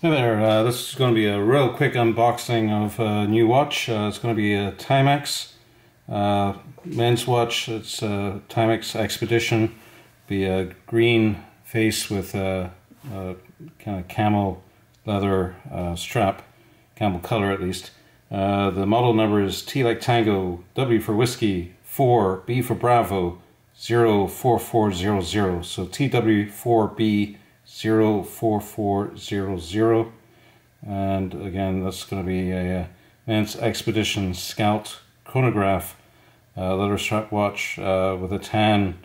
Hey there, this is going to be a real quick unboxing of a new watch. It's going to be a Timex men's watch. It's a Timex Expedition. Be a green face with a kind of camel leather strap, camel color at least. The model number is T like Tango, W for Whiskey, 4, B for Bravo, 04400. So TW4B 04400, and again that's going to be a men's Expedition Scout Chronograph leather strap watch with a tan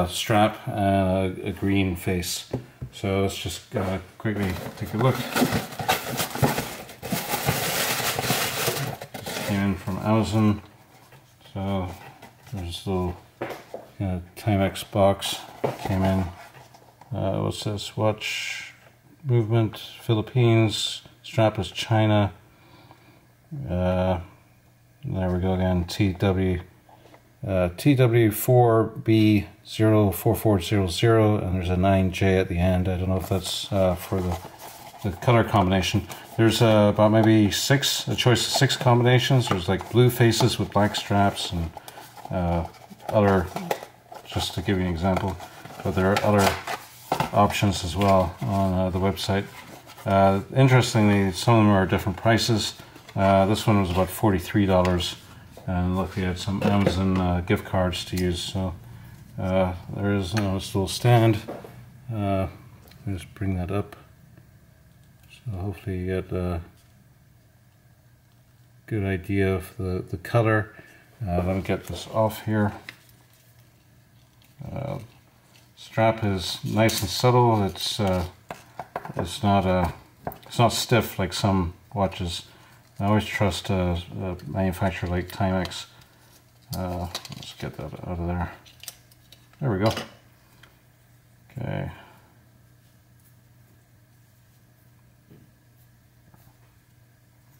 strap and a green face. So let's just quickly take a look. Just came in from Amazon, so there's a little Timex box came in. What's this? Watch movement Philippines, strap is China. There we go again. TW4B04400, and there's a 9J at the end. I don't know if that's for the color combination. There's about maybe a choice of 6 combinations. There's like blue faces with black straps and other, just to give you an example, but there are other options as well on the website. Interestingly, some of them are different prices. This one was about $43, and luckily I had some Amazon gift cards to use. So there is this little stand. Just bring that up, so hopefully you get a good idea of the color. Let me get this off here. Strap is nice and subtle. It's not stiff like some watches. I always trust a manufacturer like Timex. Let's get that out of there. There we go. Okay.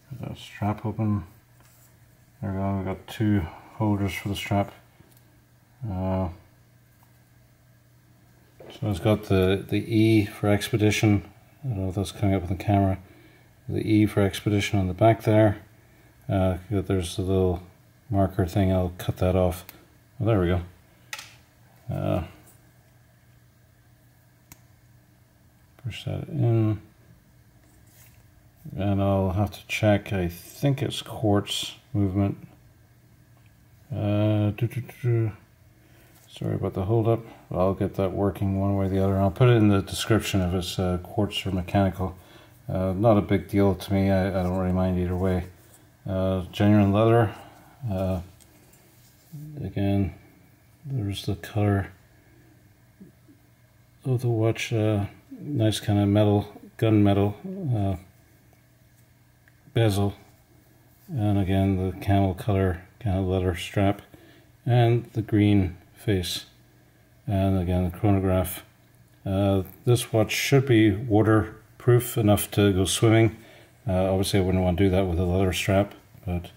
Get that strap open. There we go. We've got 2 holders for the strap. So it's got the E for Expedition. I don't know if that's coming up on the camera. The E for Expedition on the back there. There's a little marker thing. I'll cut that off. Well, there we go. Push that in. And I'll have to check. I think it's quartz movement. Sorry about the holdup. I'll get that working one way or the other. I'll put it in the description if it's quartz or mechanical. Not a big deal to me. I don't really mind either way. Genuine leather. Again, there's the color of the watch. Nice kind of metal, gunmetal bezel. And again, the camel color kind of leather strap. And the green face, and again the chronograph. This watch should be waterproof enough to go swimming. Obviously I wouldn't want to do that with a leather strap, but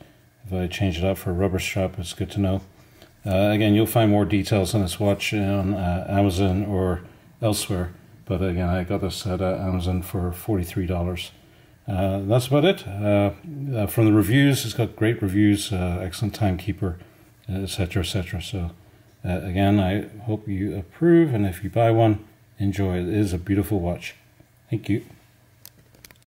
if I change it out for a rubber strap, it's good to know. Again, you'll find more details on this watch on Amazon or elsewhere, but again, I got this at Amazon for $43. That's about it. From the reviews, it's got great reviews, excellent timekeeper, etc., etc. So again, I hope you approve, and if you buy one, enjoy. It is a beautiful watch. Thank you.